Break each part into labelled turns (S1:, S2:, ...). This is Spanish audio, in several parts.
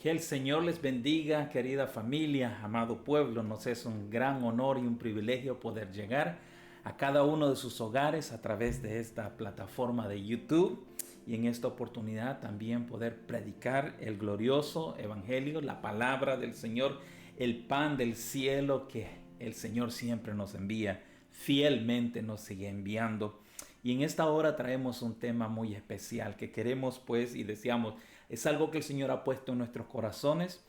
S1: Que el Señor les bendiga, querida familia, amado pueblo. Nos es un gran honor y un privilegio poder llegar a cada uno de sus hogares a través de esta plataforma de YouTube y en esta oportunidad también poder predicar el glorioso evangelio, la palabra del Señor, el pan del cielo que el Señor siempre nos envía, fielmente nos sigue enviando. Y en esta hora traemos un tema muy especial que queremos pues y deseamos. Es algo que el Señor ha puesto en nuestros corazones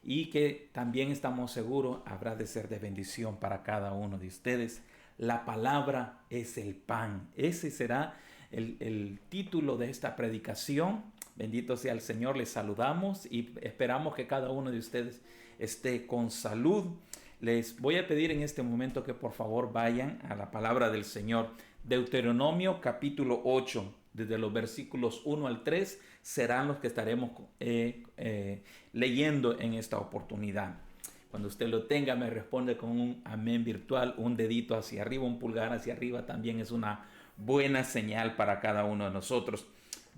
S1: y que también estamos seguros habrá de ser de bendición para cada uno de ustedes. La palabra es el pan. Ese será el título de esta predicación. Bendito sea el Señor, les saludamos y esperamos que cada uno de ustedes esté con salud. Les voy a pedir en este momento que por favor vayan a la palabra del Señor. Deuteronomio capítulo 8, desde los versículos 1 al 3, serán los que estaremos leyendo en esta oportunidad. Cuando usted lo tenga, me responde con un amén virtual, un dedito hacia arriba, un pulgar hacia arriba, también es una buena señal para cada uno de nosotros.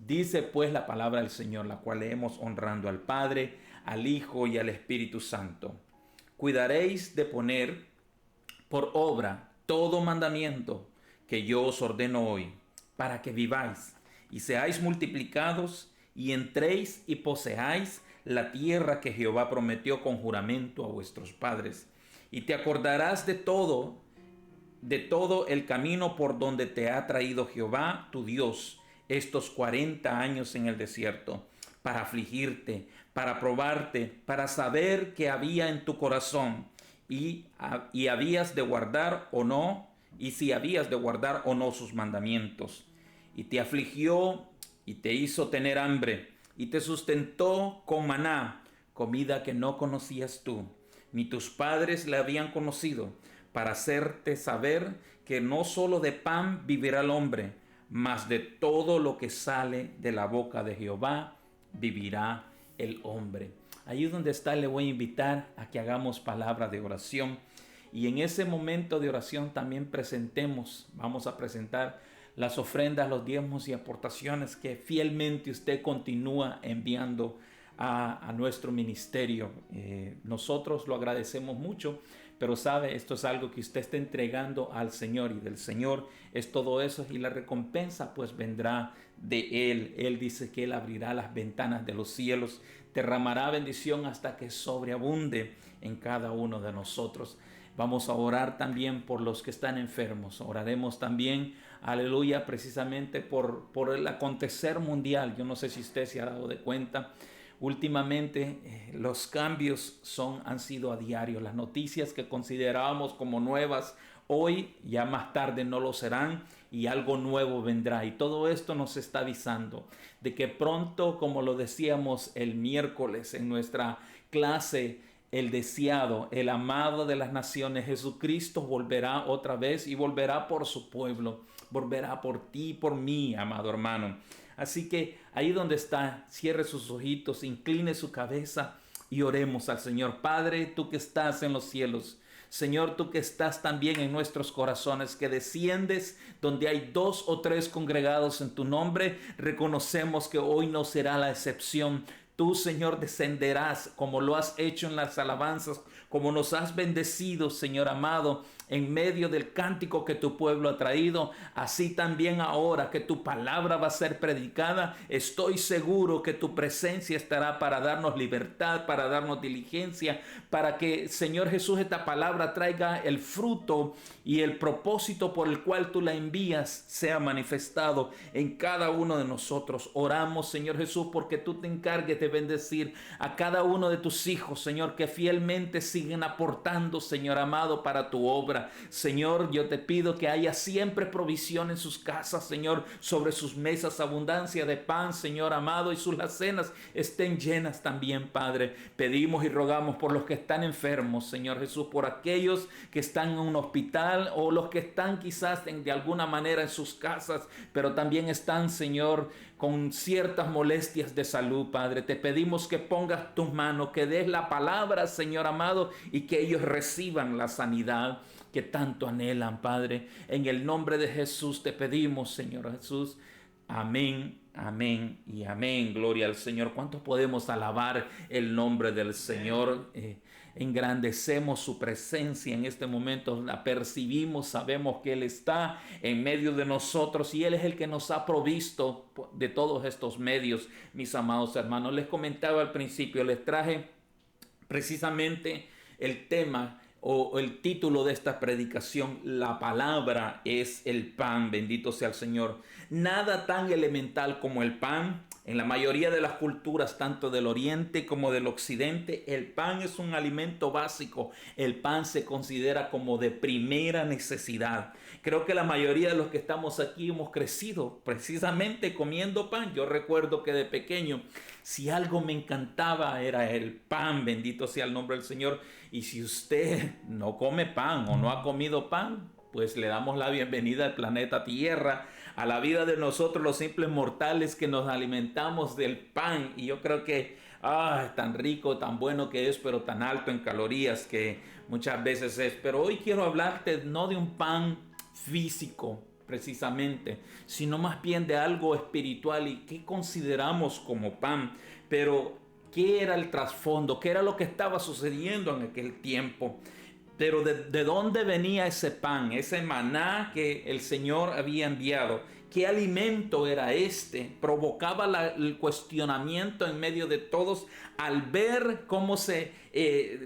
S1: Dice pues la palabra del Señor, la cual leemos honrando al Padre, al Hijo y al Espíritu Santo. Cuidaréis de poner por obra todo mandamiento que yo os ordeno hoy, para que viváis y seáis multiplicados y entréis y poseáis la tierra que Jehová prometió con juramento a vuestros padres. Y te acordarás de todo el camino por donde te ha traído Jehová tu Dios estos 40 años en el desierto, para afligirte, para probarte, para saber qué había en tu corazón y habías de guardar o no, y si habías de guardar o no sus mandamientos. Y te afligió y te hizo tener hambre y te sustentó con maná, comida que no conocías tú, ni tus padres la habían conocido, para hacerte saber que no solo de pan vivirá el hombre, mas de todo lo que sale de la boca de Jehová vivirá el hombre. Ahí donde está, le voy a invitar a que hagamos palabra de oración. Y en ese momento de oración también vamos a presentar las ofrendas, los diezmos y aportaciones que fielmente usted continúa enviando a nuestro ministerio. Nosotros lo agradecemos mucho, pero sabe, esto es algo que usted está entregando al Señor y del Señor es todo eso y la recompensa pues vendrá de Él. Él dice que Él abrirá las ventanas de los cielos, derramará bendición hasta que sobreabunde en cada uno de nosotros. Vamos a orar también por los que están enfermos. Oraremos también, aleluya, precisamente por el acontecer mundial. Yo no sé si usted se ha dado de cuenta. Últimamente los cambios han sido a diario. Las noticias que considerábamos como nuevas, hoy ya más tarde no lo serán y algo nuevo vendrá. Y todo esto nos está avisando de que pronto, como lo decíamos el miércoles en nuestra clase, el deseado, el amado de las naciones, Jesucristo volverá otra vez y volverá por su pueblo, volverá por ti y por mí, amado hermano. Así que ahí donde está, cierre sus ojitos, incline su cabeza y oremos al Señor. Padre, tú que estás en los cielos, Señor, tú que estás también en nuestros corazones, que desciendes donde hay 2 o 3 congregados en tu nombre, reconocemos que hoy no será la excepción. Tú, Señor, descenderás como lo has hecho en las alabanzas, como nos has bendecido, Señor amado, en medio del cántico que tu pueblo ha traído. Así también ahora que tu palabra va a ser predicada, estoy seguro que tu presencia estará para darnos libertad, para darnos diligencia, para que, Señor Jesús, esta palabra traiga el fruto y el propósito por el cual tú la envías sea manifestado en cada uno de nosotros. Oramos, Señor Jesús, porque tú te encargues de bendecir a cada uno de tus hijos, Señor, que fielmente siguen aportando, Señor amado, para tu obra. Señor, yo te pido que haya siempre provisión en sus casas, Señor, sobre sus mesas, abundancia de pan, Señor amado, y sus alacenas estén llenas también, Padre. Pedimos y rogamos por los que están enfermos, Señor Jesús, por aquellos que están en un hospital o los que están quizás de alguna manera en sus casas, pero también están, Señor, con ciertas molestias de salud, Padre. Te pedimos que pongas tus manos, que des la palabra, Señor amado, y que ellos reciban la sanidad que tanto anhelan, Padre. En el nombre de Jesús te pedimos, Señor Jesús. Amén, Amén y amén. Gloria al Señor. ¿Cuántos podemos alabar el nombre del Señor? Engrandecemos su presencia en este momento, la percibimos, sabemos que Él está en medio de nosotros y Él es el que nos ha provisto de todos estos medios, mis amados hermanos. Les comentaba al principio, les traje precisamente el tema o el título de esta predicación: la palabra es el pan. Bendito sea el Señor. Nada tan elemental como el pan. En la mayoría de las culturas, tanto del oriente como del occidente, el pan es un alimento básico. El pan se considera como de primera necesidad. Creo que la mayoría de los que estamos aquí hemos crecido precisamente comiendo pan. Yo recuerdo que de pequeño, si algo me encantaba era el pan. Bendito sea el nombre del Señor. Y si usted no come pan o no ha comido pan, pues le damos la bienvenida al planeta Tierra, a la vida de nosotros los simples mortales que nos alimentamos del pan. Y yo creo que es tan rico, tan bueno que es, pero tan alto en calorías que muchas veces es. Pero hoy quiero hablarte no de un pan físico precisamente, sino más bien de algo espiritual y qué consideramos como pan. Pero ¿qué era el trasfondo? ¿Qué era lo que estaba sucediendo en aquel tiempo? Pero ¿de dónde venía ese pan, ese maná que el Señor había enviado? ¿Qué alimento era este? Provocaba el cuestionamiento en medio de todos al ver cómo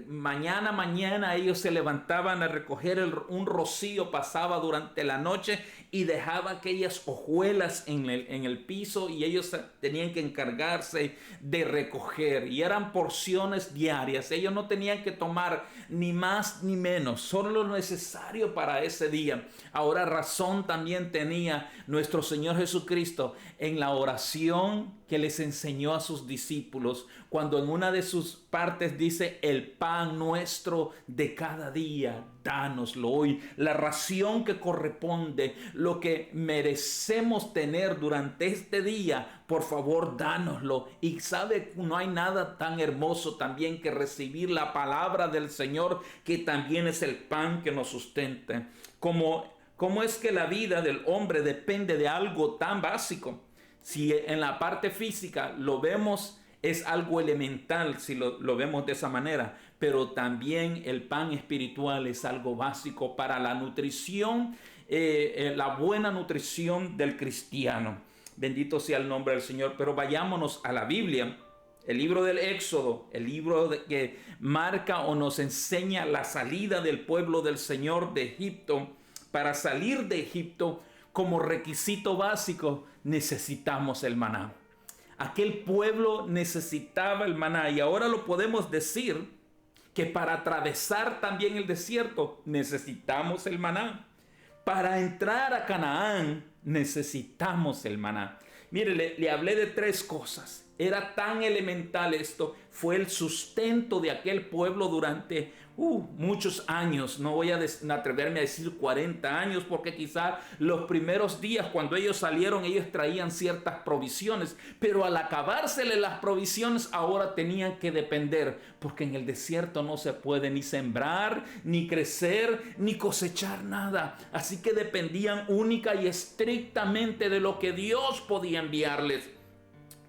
S1: mañana ellos se levantaban a recoger un rocío, pasaba durante la noche y dejaba aquellas hojuelas en el piso y ellos tenían que encargarse de recoger y eran porciones diarias. Ellos no tenían que tomar ni más ni menos, solo lo necesario para ese día. Ahora razón también tenía nuestro Señor Jesucristo en la oración que les enseñó a sus discípulos, cuando en una de sus partes dice: el pan nuestro de cada día, dánoslo hoy. La ración que corresponde, lo que merecemos tener durante este día, por favor, dánoslo. Y sabe, no hay nada tan hermoso también que recibir la palabra del Señor, que también es el pan que nos sustenta. ¿Cómo es que la vida del hombre depende de algo tan básico? Si en la parte física lo vemos, es algo elemental si lo vemos de esa manera, pero también el pan espiritual es algo básico para la nutrición, la buena nutrición del cristiano. Bendito sea el nombre del Señor. Pero vayámonos a la Biblia, el libro del Éxodo, el libro que marca o nos enseña la salida del pueblo del Señor de Egipto. Para salir de Egipto, como requisito básico, necesitamos el maná. Aquel pueblo necesitaba el maná y ahora lo podemos decir que para atravesar también el desierto necesitamos el maná. Para entrar a Canaán necesitamos el maná. Mire, le hablé de tres cosas. Era tan elemental esto. Fue el sustento de aquel pueblo durante muchos años. No voy a atreverme a decir 40 años, porque quizá los primeros días cuando ellos salieron, ellos traían ciertas provisiones. Pero al acabársele las provisiones, ahora tenían que depender, porque en el desierto no se puede ni sembrar, ni crecer, ni cosechar nada. Así que dependían única y estrictamente de lo que Dios podía enviarles.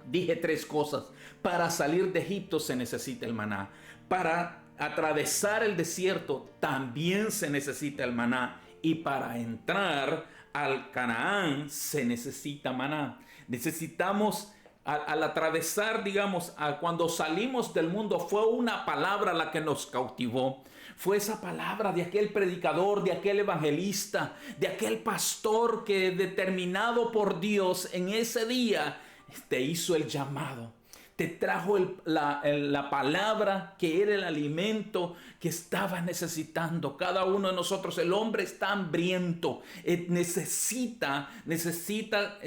S1: Dije tres cosas. Para salir de Egipto se necesita el maná. Para atravesar el desierto también se necesita el maná. Y para entrar al Canaán se necesita maná. Necesitamos, al atravesar, digamos, cuando salimos del mundo, fue una palabra la que nos cautivó. Fue esa palabra de aquel predicador, de aquel evangelista, de aquel pastor que, determinado por Dios en ese día, te hizo el llamado, te trajo la palabra que era el alimento que estabas necesitando. Cada uno de nosotros, el hombre está hambriento, necesita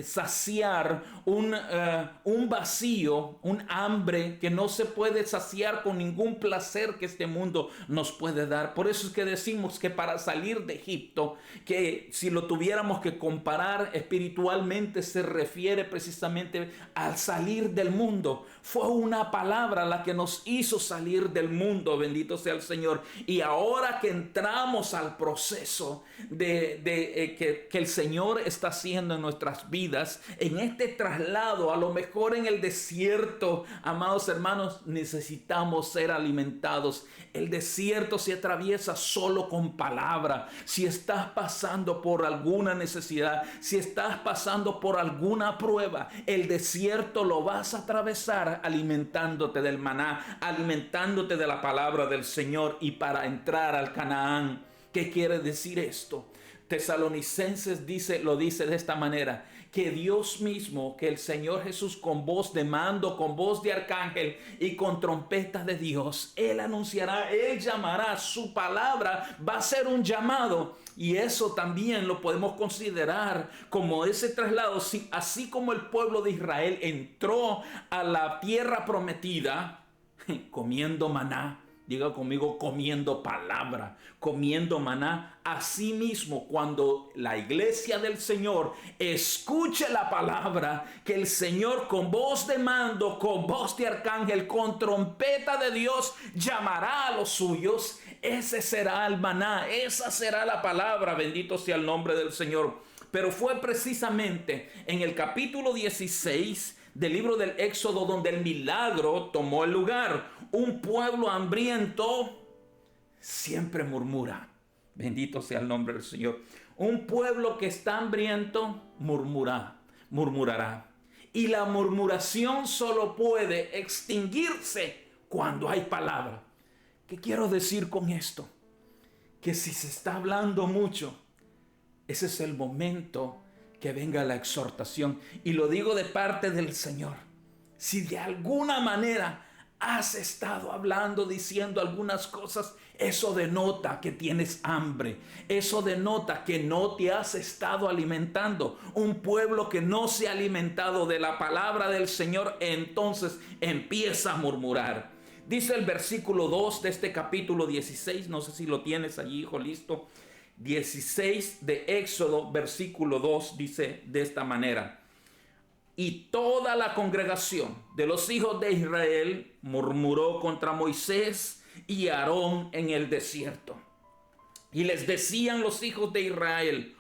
S1: saciar un vacío, un hambre que no se puede saciar con ningún placer que este mundo nos puede dar. Por eso es que decimos que para salir de Egipto, que si lo tuviéramos que comparar espiritualmente, se refiere precisamente al salir del mundo, Fue una palabra la que nos hizo salir del mundo, bendito sea el Señor. Y ahora que entramos al proceso que el Señor está haciendo en nuestras vidas, en este traslado, a lo mejor en el desierto, amados hermanos, necesitamos ser alimentados. El desierto se atraviesa solo con palabra. Si estás pasando por alguna necesidad, si estás pasando por alguna prueba, el desierto lo vas a atravesar alimentándote del maná, alimentándote de la palabra del Señor, y para entrar al Canaán. ¿Qué quiere decir esto? Tesalonicenses lo dice de esta manera: que Dios mismo, que el Señor Jesús, con voz de mando, con voz de arcángel y con trompetas de Dios, Él anunciará, Él llamará, su palabra va a ser un llamado. Y eso también lo podemos considerar como ese traslado, así como el pueblo de Israel entró a la tierra prometida comiendo maná. Diga conmigo, comiendo palabra, comiendo maná. Asimismo, cuando la iglesia del Señor escuche la palabra, que el Señor con voz de mando, con voz de arcángel, con trompeta de Dios, llamará a los suyos. Ese será el maná, esa será la palabra. Bendito sea el nombre del Señor. Pero fue precisamente en el capítulo 16 del libro del Éxodo donde el milagro tomó el lugar. Un pueblo hambriento siempre murmura. Bendito sea el nombre del Señor. Un pueblo que está hambriento murmurará. Y la murmuración solo puede extinguirse cuando hay palabra. ¿Qué quiero decir con esto? Que si se está hablando mucho, ese es el momento que venga la exhortación. Y lo digo de parte del Señor. Si de alguna manera has estado hablando, diciendo algunas cosas, eso denota que tienes hambre. Eso denota que no te has estado alimentando. Un pueblo que no se ha alimentado de la palabra del Señor, entonces empieza a murmurar. Dice el versículo 2 de este capítulo 16. No sé si lo tienes allí, hijo, listo. 16 de Éxodo, versículo 2, dice de esta manera: y toda la congregación de los hijos de Israel murmuró contra Moisés y Aarón en el desierto. Y les decían los hijos de Israel,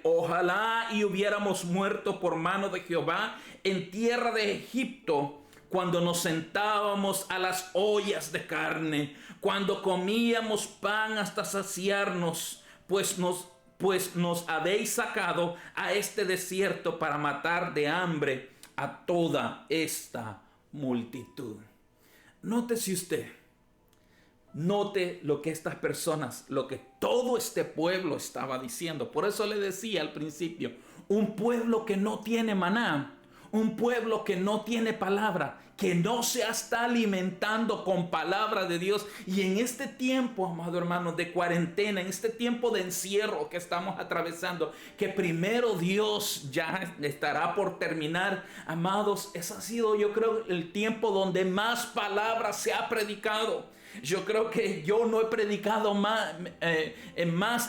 S1: ojalá y hubiéramos muerto por mano de Jehová en tierra de Egipto, cuando nos sentábamos a las ollas de carne, cuando comíamos pan hasta saciarnos, pues nos habéis sacado a este desierto para matar de hambre a toda esta multitud. Nótese usted, note lo que estas personas, lo que todo este pueblo estaba diciendo. Por eso le decía al principio, un pueblo que no tiene maná, un pueblo que no tiene palabra, que no se está alimentando con palabra de Dios. Y en este tiempo, amado hermano, de cuarentena, en este tiempo de encierro que estamos atravesando, que primero Dios ya estará por terminar, amados, ese ha sido, yo creo, el tiempo donde más palabra se ha predicado. Yo creo que yo no he predicado más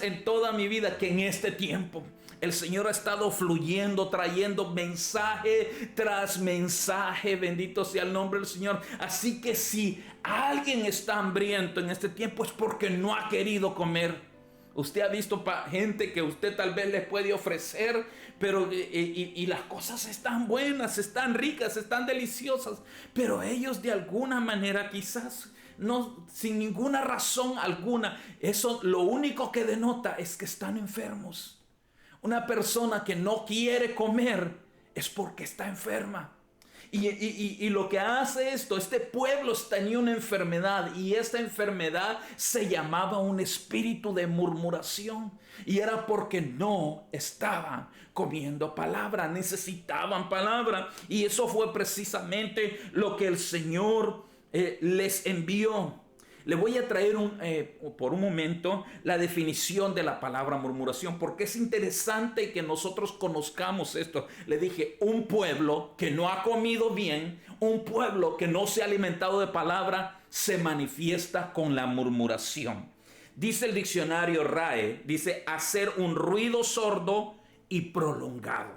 S1: en toda mi vida que en este tiempo. El Señor ha estado fluyendo, trayendo mensaje tras mensaje. Bendito sea el nombre del Señor. Así que si alguien está hambriento en este tiempo, es porque no ha querido comer. Usted ha visto gente que usted tal vez les puede ofrecer, pero y las cosas están buenas, están ricas, están deliciosas, pero ellos de alguna manera, quizás no, sin ninguna razón alguna, eso lo único que denota es que están enfermos. Una persona que no quiere comer es porque está enferma. Y lo que hace esto, este pueblo tenía una enfermedad, y esta enfermedad se llamaba un espíritu de murmuración. Y era porque no estaban comiendo palabra, necesitaban palabra. Y eso fue precisamente lo que el Señor les envió. Le voy a traer por un momento la definición de la palabra murmuración, porque es interesante que nosotros conozcamos esto. Le dije, un pueblo que no ha comido bien, un pueblo que no se ha alimentado de palabra, se manifiesta con la murmuración. Dice el diccionario RAE, dice hacer un ruido sordo y prolongado.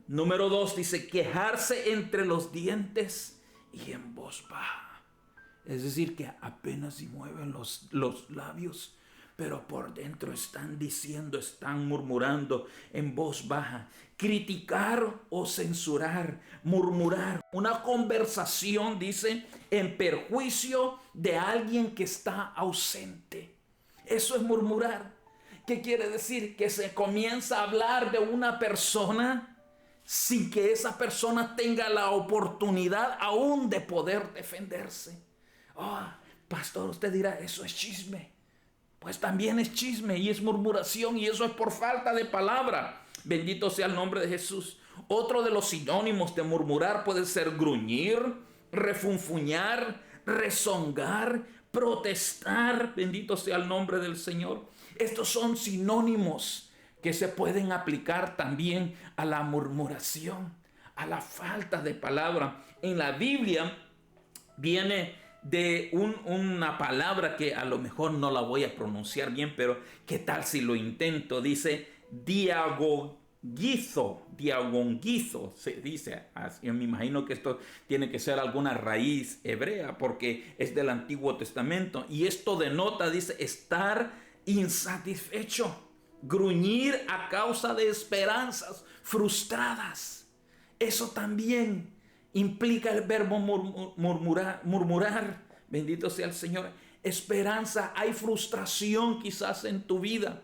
S1: Número 2 dice quejarse entre los dientes y en voz baja. Es decir, que apenas si mueven los labios, pero por dentro están diciendo, están murmurando en voz baja. Criticar o censurar, murmurar. Una conversación, dice, en perjuicio de alguien que está ausente. Eso es murmurar. ¿Qué quiere decir? Que se comienza a hablar de una persona sin que esa persona tenga la oportunidad aún de poder defenderse. Oh, pastor, usted dirá, eso es chisme. Pues también es chisme y es murmuración, y eso es por falta de palabra. Bendito sea el nombre de Jesús. Otro de los sinónimos de murmurar puede ser gruñir, refunfuñar, rezongar, protestar. Bendito sea el nombre del Señor. Estos son sinónimos que se pueden aplicar también a la murmuración, a la falta de palabra. En la Biblia viene de una palabra que a lo mejor no la voy a pronunciar bien, pero ¿qué tal si lo intento? Dice diagongizo, se dice. Yo me imagino que esto tiene que ser alguna raíz hebrea porque es del Antiguo Testamento. Y esto denota, dice, estar insatisfecho, gruñir a causa de esperanzas frustradas. Eso también implica el verbo murmurar. Bendito sea el Señor. Esperanza, hay frustración quizás en tu vida.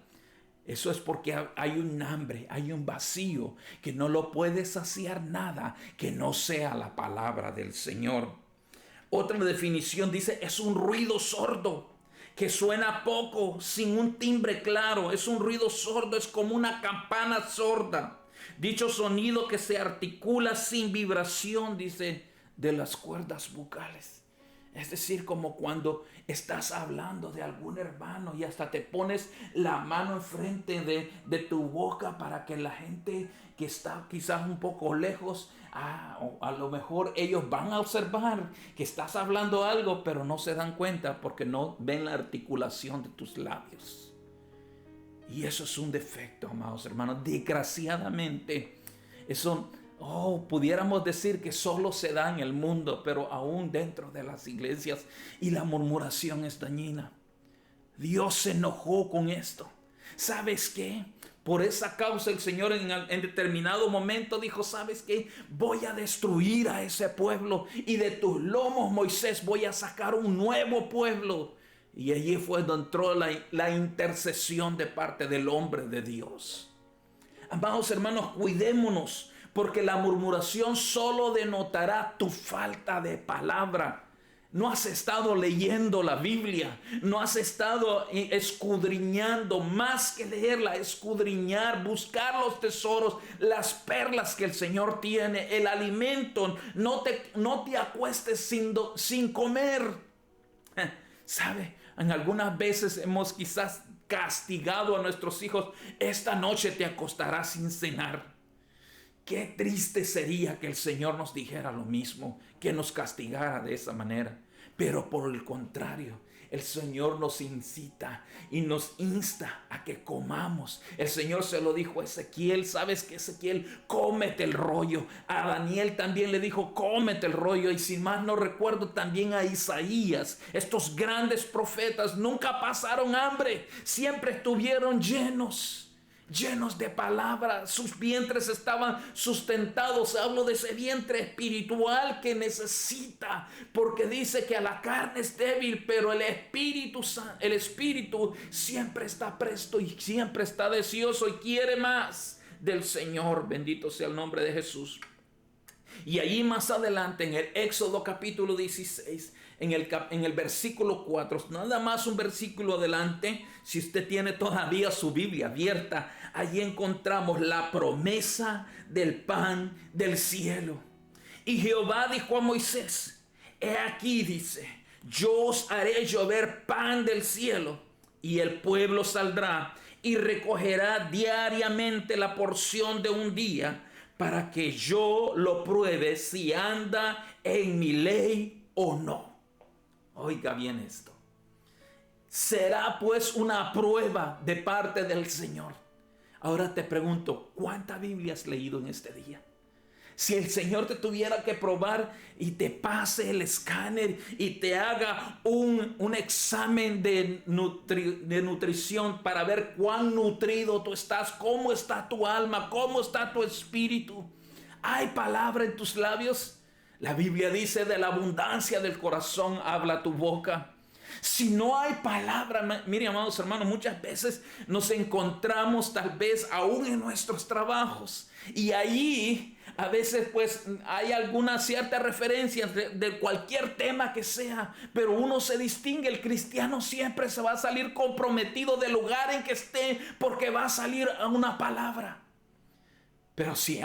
S1: Eso es porque hay un hambre, hay un vacío que no lo puede saciar nada que no sea la palabra del Señor. Otra definición dice, es un ruido sordo que suena poco, sin un timbre claro. Es un ruido sordo, es como una campana sorda. Dicho sonido que se articula sin vibración, dice, de las cuerdas vocales. Es decir, como cuando estás hablando de algún hermano y hasta te pones la mano enfrente de tu boca para que la gente que está quizás un poco lejos, a lo mejor ellos van a observar que estás hablando algo, pero no se dan cuenta porque no ven la articulación de tus labios. Y eso es un defecto, amados hermanos. Desgraciadamente, eso, pudiéramos decir que solo se da en el mundo, pero aún dentro de las iglesias. Y la murmuración es dañina. Dios se enojó con esto. ¿Sabes qué? Por esa causa el Señor en determinado momento dijo, ¿sabes qué? Voy a destruir a ese pueblo y de tus lomos, Moisés, voy a sacar un nuevo pueblo. Y allí fue donde entró la intercesión de parte del hombre de Dios. Amados hermanos, cuidémonos, porque la murmuración solo denotará tu falta de palabra. No has estado leyendo la Biblia, no has estado escudriñando, más que leerla, escudriñar, buscar los tesoros, las perlas que el Señor tiene, el alimento. No te acuestes sin comer. ¿Sabe? En algunas veces hemos quizás castigado a nuestros hijos. Esta noche te acostarás sin cenar. Qué triste sería que el Señor nos dijera lo mismo, que nos castigara de esa manera. Pero por el contrario, el Señor nos incita y nos insta a que comamos. El Señor se lo dijo a Ezequiel. ¿Sabes qué, Ezequiel? Cómete el rollo. A Daniel también le dijo, cómete el rollo. Y sin más no recuerdo, también a Isaías. Estos grandes profetas nunca pasaron hambre. Siempre estuvieron llenos de palabras. Sus vientres estaban sustentados. Hablo de ese vientre espiritual que necesita, porque dice que a la carne es débil, pero el espíritu siempre está presto y siempre está deseoso y quiere más del Señor. Bendito sea el nombre de Jesús. Y allí más adelante en el Éxodo capítulo 16, en el versículo 4, nada más un versículo adelante, si usted tiene todavía su Biblia abierta, allí encontramos la promesa del pan del cielo. Y Jehová dijo a Moisés, he aquí, dice, yo os haré llover pan del cielo, y el pueblo saldrá y recogerá diariamente la porción de un día, para que yo lo pruebe si anda en mi ley o no. Oiga bien esto. Será pues una prueba de parte del Señor. Ahora te pregunto, ¿cuánta Biblia has leído en este día? Si el Señor te tuviera que probar y te pase el escáner y te haga un examen de nutrición para ver cuán nutrido tú estás, cómo está tu alma, cómo está tu espíritu, ¿hay palabra en tus labios? La Biblia dice, de la abundancia del corazón habla tu boca. Si no hay palabra, mire, amados hermanos, muchas veces nos encontramos tal vez aún en nuestros trabajos y allí a veces pues hay alguna cierta referencia de cualquier tema que sea, pero uno se distingue. El cristiano siempre se va a salir comprometido del lugar en que esté, porque va a salir a una palabra. Pero si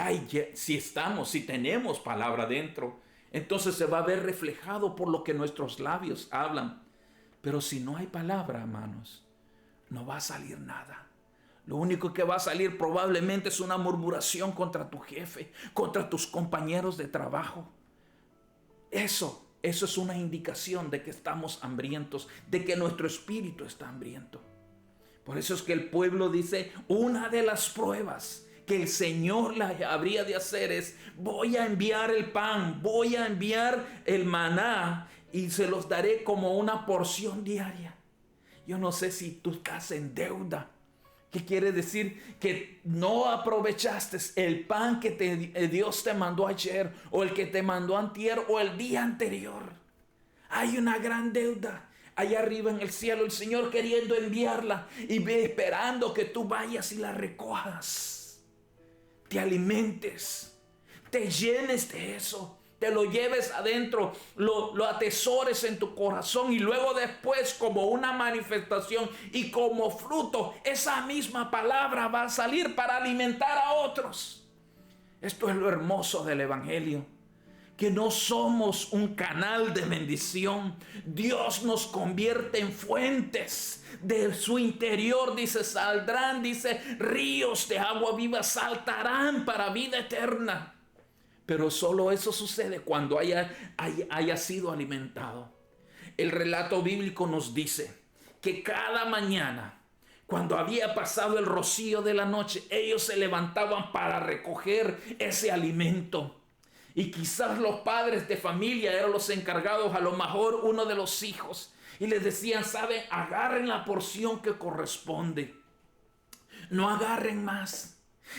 S1: tenemos palabra dentro, entonces se va a ver reflejado por lo que nuestros labios hablan. Pero si no hay palabra, hermanos, no va a salir nada. Lo único que va a salir probablemente es una murmuración contra tu jefe, contra tus compañeros de trabajo. Eso es una indicación de que estamos hambrientos, de que nuestro espíritu está hambriento. Por eso es que el pueblo dice, una de las pruebas que el Señor la habría de hacer es, voy a enviar el pan, voy a enviar el maná y se los daré como una porción diaria. Yo no sé si tú estás en deuda. ¿Qué quiere decir? Que no aprovechaste el pan que Dios te mandó ayer, o el que te mandó antier, o el día anterior. Hay una gran deuda allá arriba en el cielo, el Señor queriendo enviarla y esperando que tú vayas y la recojas, te alimentes, te llenes de eso, te lo lleves adentro, lo atesores en tu corazón, y luego después, como una manifestación y como fruto, esa misma palabra va a salir para alimentar a otros. Esto es lo hermoso del evangelio, que no somos un canal de bendición. Dios nos convierte en fuentes. De su interior, dice, saldrán, dice, ríos de agua viva saltarán para vida eterna. Pero solo eso sucede cuando haya sido alimentado. El relato bíblico nos dice que cada mañana, cuando había pasado el rocío de la noche, ellos se levantaban para recoger ese alimento. Y quizás los padres de familia eran los encargados, a lo mejor uno de los hijos, y les decían, ¿saben? Agarren la porción que corresponde. No agarren más.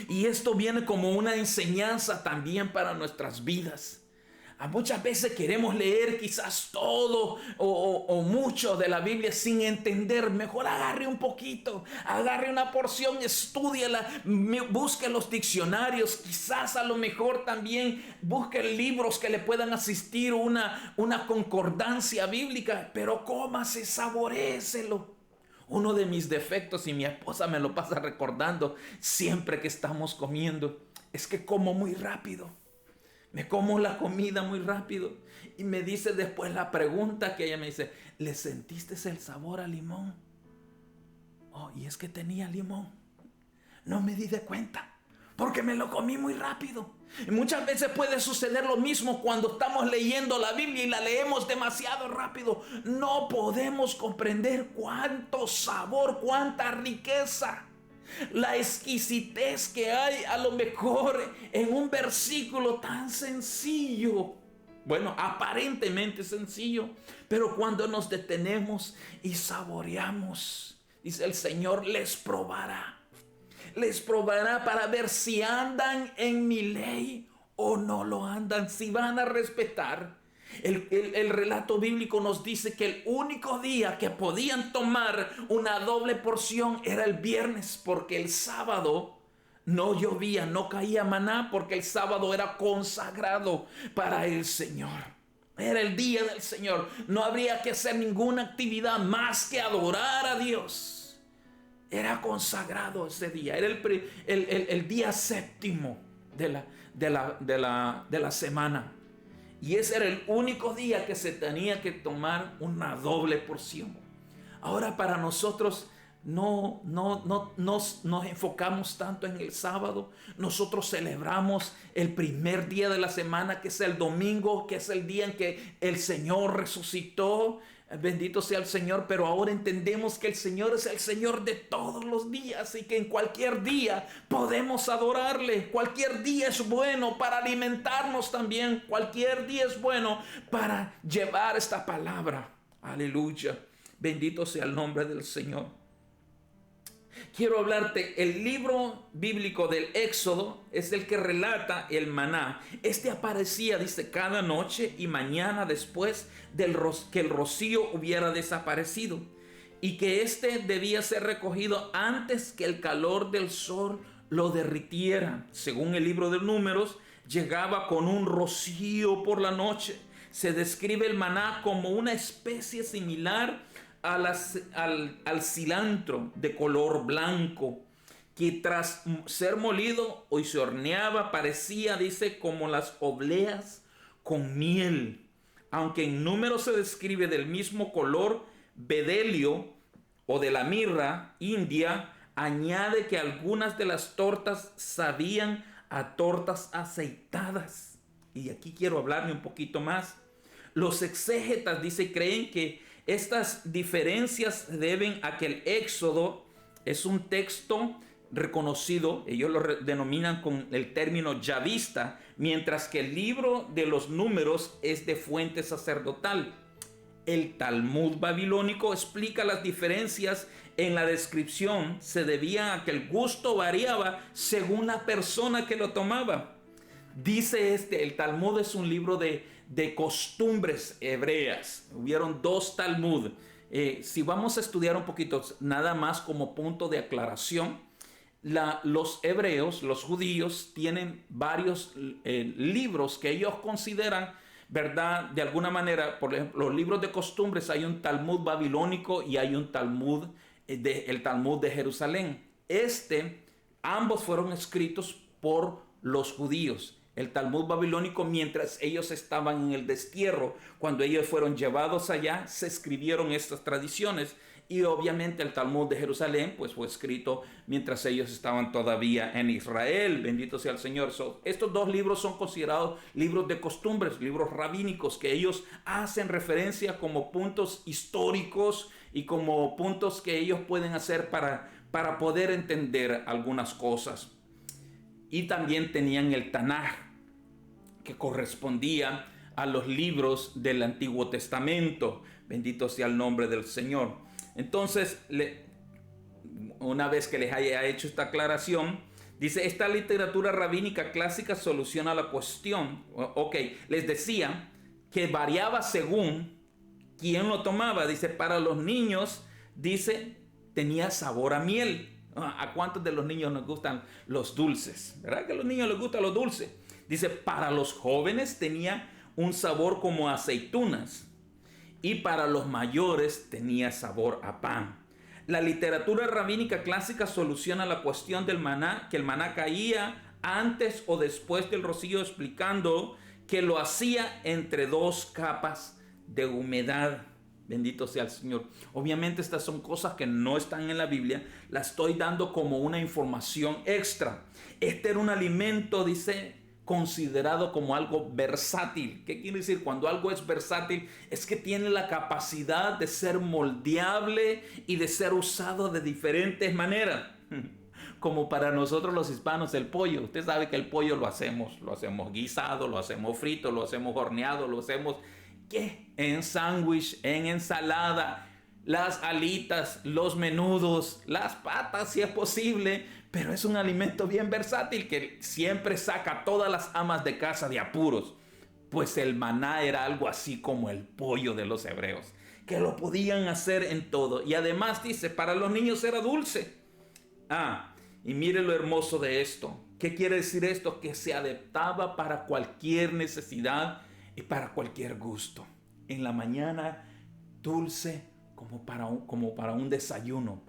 S1: Y esto viene como una enseñanza también para nuestras vidas. Muchas veces queremos leer quizás todo o mucho de la Biblia sin entender. Mejor agarre un poquito, agarre una porción, estúdiela, busque los diccionarios, quizás a lo mejor también busque libros que le puedan asistir una concordancia bíblica, pero cómase, saboréeselo. Uno de mis defectos, y mi esposa me lo pasa recordando siempre que estamos comiendo, es que como muy rápido. Me como la comida muy rápido. Y me dice después la pregunta que ella me dice, ¿le sentiste el sabor a limón? Oh, y es que tenía limón. No me di de cuenta, porque me lo comí muy rápido. Y muchas veces puede suceder lo mismo cuando estamos leyendo la Biblia y la leemos demasiado rápido. No podemos comprender cuánto sabor, cuánta riqueza, la exquisitez que hay a lo mejor en un versículo tan sencillo. Bueno, aparentemente sencillo, pero cuando nos detenemos y saboreamos, dice el Señor, les probará para ver si andan en mi ley o no lo andan, si van a respetar. El relato bíblico nos dice que el único día que podían tomar una doble porción era el viernes, porque el sábado no llovía, no caía maná, porque el sábado era consagrado para el Señor. Era el día del Señor. No habría que hacer ninguna actividad más que adorar a Dios. Era consagrado ese día. Era el día séptimo de la semana. Y ese era el único día que se tenía que tomar una doble porción. Ahora para nosotros no nos enfocamos tanto en el sábado. Nosotros celebramos el primer día de la semana, que es el domingo, que es el día en que el Señor resucitó. Bendito sea el Señor, pero ahora entendemos que el Señor es el Señor de todos los días y que en cualquier día podemos adorarle. Cualquier día es bueno para alimentarnos también. Cualquier día es bueno para llevar esta palabra. Aleluya. Bendito sea el nombre del Señor. Quiero hablarte, el libro bíblico del Éxodo es el que relata el maná. Este aparecía, dice, cada noche y mañana después que el rocío hubiera desaparecido, y que este debía ser recogido antes que el calor del sol lo derritiera. Según el libro de Números, llegaba con un rocío por la noche. Se describe el maná como una especie similar al cilantro de color blanco, que tras ser molido y se horneaba parecía, dice, como las obleas con miel. Aunque en Números se describe del mismo color, bedelio o de la mirra india añade que algunas de las tortas sabían a tortas aceitadas. Y aquí quiero hablarme un poquito más. Los exégetas, dice, creen que estas diferencias se deben a que el Éxodo es un texto reconocido, ellos lo denominan con el término yavista, mientras que el libro de los Números es de fuente sacerdotal. El Talmud babilónico explica las diferencias en la descripción, se debían a que el gusto variaba según la persona que lo tomaba. Dice el Talmud es un libro de costumbres hebreas. Hubieron 2 Talmud. Si vamos a estudiar un poquito, nada más como punto de aclaración, los hebreos, los judíos, tienen varios libros que ellos consideran, ¿verdad? De alguna manera, por ejemplo, los libros de costumbres, hay un Talmud babilónico y hay un Talmud, el Talmud de Jerusalén. Ambos fueron escritos por los judíos. El Talmud babilónico, mientras ellos estaban en el destierro, cuando ellos fueron llevados allá, se escribieron estas tradiciones. Y obviamente el Talmud de Jerusalén, pues fue escrito mientras ellos estaban todavía en Israel. Bendito sea el Señor. Estos 2 libros son considerados libros de costumbres, libros rabínicos, que ellos hacen referencia como puntos históricos y como puntos que ellos pueden hacer para poder entender algunas cosas. Y también tenían el Tanaj, que correspondía a los libros del Antiguo Testamento. Bendito sea el nombre del Señor. Entonces, una vez que les haya hecho esta aclaración, dice, esta literatura rabínica clásica soluciona la cuestión. Les decía que variaba según quién lo tomaba. Dice, para los niños, dice, tenía sabor a miel. ¿A cuántos de los niños nos gustan los dulces? ¿Verdad que a los niños les gustan los dulces? Dice, para los jóvenes tenía un sabor como a aceitunas, y para los mayores tenía sabor a pan. La literatura rabínica clásica soluciona la cuestión del maná, que el maná caía antes o después del rocío, explicando que lo hacía entre 2 capas de humedad. Bendito sea el Señor. Obviamente estas son cosas que no están en la Biblia. La estoy dando como una información extra. Este era un alimento, dice, considerado como algo versátil. ¿Qué quiere decir? Cuando algo es versátil, es que tiene la capacidad de ser moldeable y de ser usado de diferentes maneras. Como para nosotros los hispanos el pollo. Usted sabe que el pollo lo hacemos guisado, lo hacemos frito, lo hacemos horneado, lo hacemos en sándwich, en ensalada, las alitas, los menudos, las patas si es posible, pero es un alimento bien versátil que siempre saca a todas las amas de casa de apuros. Pues el maná era algo así como el pollo de los hebreos, que lo podían hacer en todo. Y además dice, para los niños era dulce. Y mire lo hermoso de esto. ¿Qué quiere decir esto? Que se adaptaba para cualquier necesidad y para cualquier gusto. En la mañana, dulce como para un desayuno,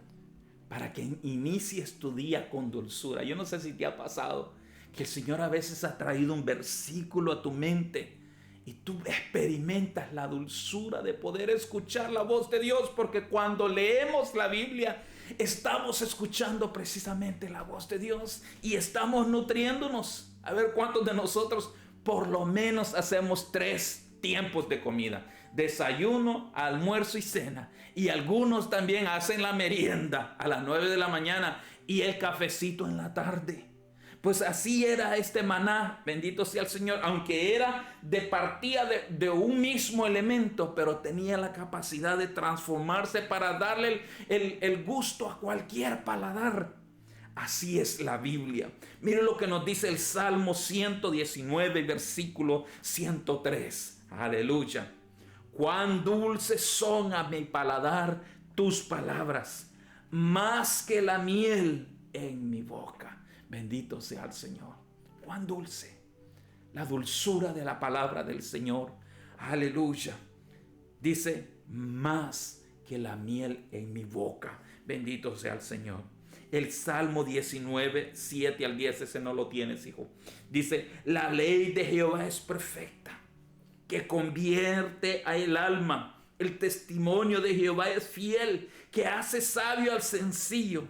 S1: para que inicies tu día con dulzura. Yo no sé si te ha pasado que el Señor a veces ha traído un versículo a tu mente y tú experimentas la dulzura de poder escuchar la voz de Dios, porque cuando leemos la Biblia estamos escuchando precisamente la voz de Dios y estamos nutriéndonos. A ver cuántos de nosotros por lo menos hacemos 3 tiempos de comida: desayuno, almuerzo y cena. Y algunos también hacen la merienda a las 9 de la mañana y el cafecito en la tarde. Pues así era este maná, bendito sea el Señor, aunque partía de un mismo elemento, pero tenía la capacidad de transformarse para darle el gusto a cualquier paladar. Así es la Biblia. Mire lo que nos dice el Salmo 119, versículo 103. Aleluya. Cuán dulces son a mi paladar tus palabras, más que la miel en mi boca. Bendito sea el Señor. Cuán dulce. La dulzura de la palabra del Señor. Aleluya. Dice, más que la miel en mi boca. Bendito sea el Señor. El Salmo 19, 7 al 10, ese no lo tienes, hijo. Dice, la ley de Jehová es perfecta, que convierte a el alma. El testimonio de Jehová es fiel, que hace sabio al sencillo.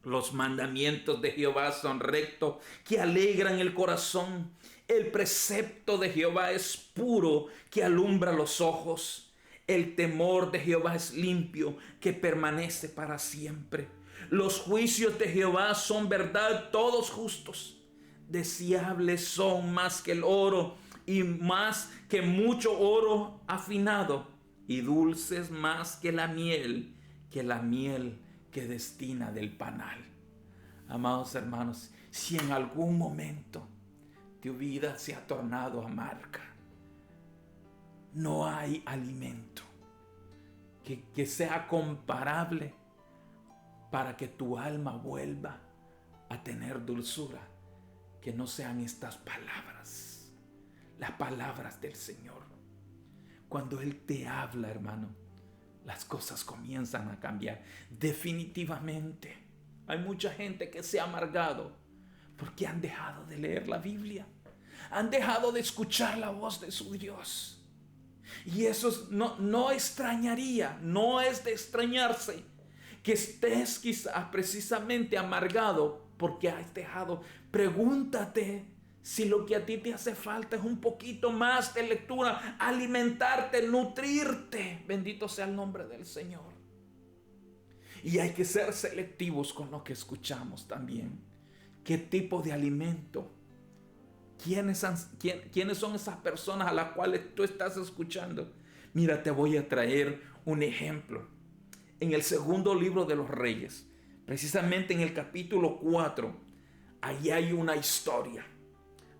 S1: Los mandamientos de Jehová son rectos, que alegran el corazón. El precepto de Jehová es puro, que alumbra los ojos. El temor de Jehová es limpio, que permanece para siempre. Los juicios de Jehová son verdad, todos justos. Deseables son más que el oro, y más que mucho oro afinado, y dulces más que la miel que destina del panal. Amados hermanos, si en algún momento tu vida se ha tornado amarga, no hay alimento que sea comparable para que tu alma vuelva a tener dulzura, que no sean estas palabras, las palabras del Señor. Cuando Él te habla, hermano, las cosas comienzan a cambiar. Definitivamente hay mucha gente que se ha amargado porque han dejado de leer la Biblia, han dejado de escuchar la voz de su Dios. Y eso no extrañaría, no es de extrañarse que estés quizás precisamente amargado porque has dejado. Pregúntate si lo que a ti te hace falta es un poquito más de lectura, alimentarte, nutrirte. Bendito sea el nombre del Señor. Y hay que ser selectivos con lo que escuchamos también. ¿Qué tipo de alimento? ¿Quiénes son esas personas a las cuales tú estás escuchando? Mira, te voy a traer un ejemplo. En el segundo libro de los Reyes, precisamente en el capítulo 4, ahí hay una historia.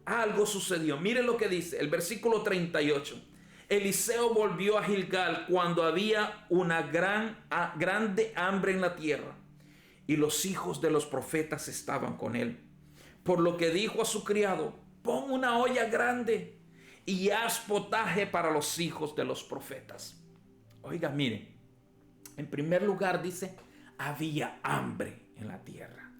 S1: Algo sucedió. Mire lo que dice el versículo 38. Eliseo volvió a Gilgal cuando había una grande hambre en la tierra, y los hijos de los profetas estaban con él. Por lo que dijo a su criado: pon una olla grande y haz potaje para los hijos de los profetas. Oiga, mire, en primer lugar dice, había hambre en la tierra.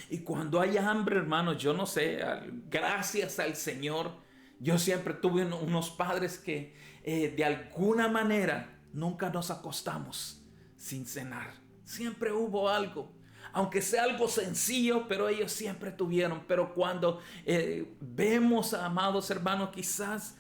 S1: Y cuando hay hambre, hermanos, yo no sé, gracias al Señor, yo siempre tuve unos padres que de alguna manera nunca nos acostamos sin cenar. Siempre hubo algo, aunque sea algo sencillo, pero ellos siempre tuvieron. Pero cuando vemos, amados hermanos, quizás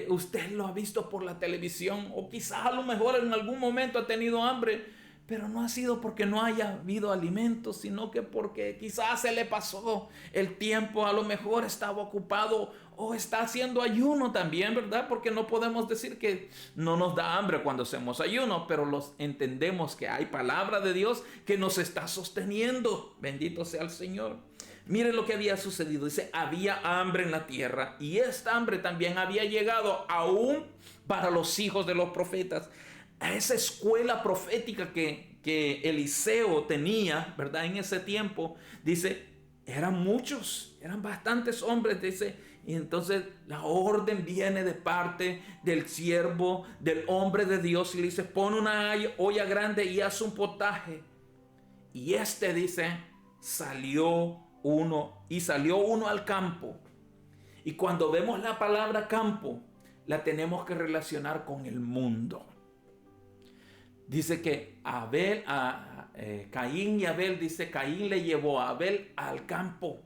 S1: usted lo ha visto por la televisión, o quizás a lo mejor en algún momento ha tenido hambre, pero no ha sido porque no haya habido alimentos, sino que porque quizás se le pasó el tiempo, a lo mejor estaba ocupado o está haciendo ayuno también, ¿verdad? Porque no podemos decir que no nos da hambre cuando hacemos ayuno, pero entendemos que hay palabra de Dios que nos está sosteniendo. Bendito sea el Señor. Miren lo que había sucedido. Dice, había hambre en la tierra, y esta hambre también había llegado aún para los hijos de los profetas. A esa escuela profética que Eliseo tenía, ¿verdad? En ese tiempo, dice, eran muchos, eran bastantes hombres, dice. Y entonces la orden viene de parte del siervo, del hombre de Dios, y le dice, pon una olla grande y haz un potaje. Y dice, salió uno al campo. Y cuando vemos la palabra campo, la tenemos que relacionar con el mundo. Dice que Caín y Abel, dice, Caín le llevó a Abel al campo.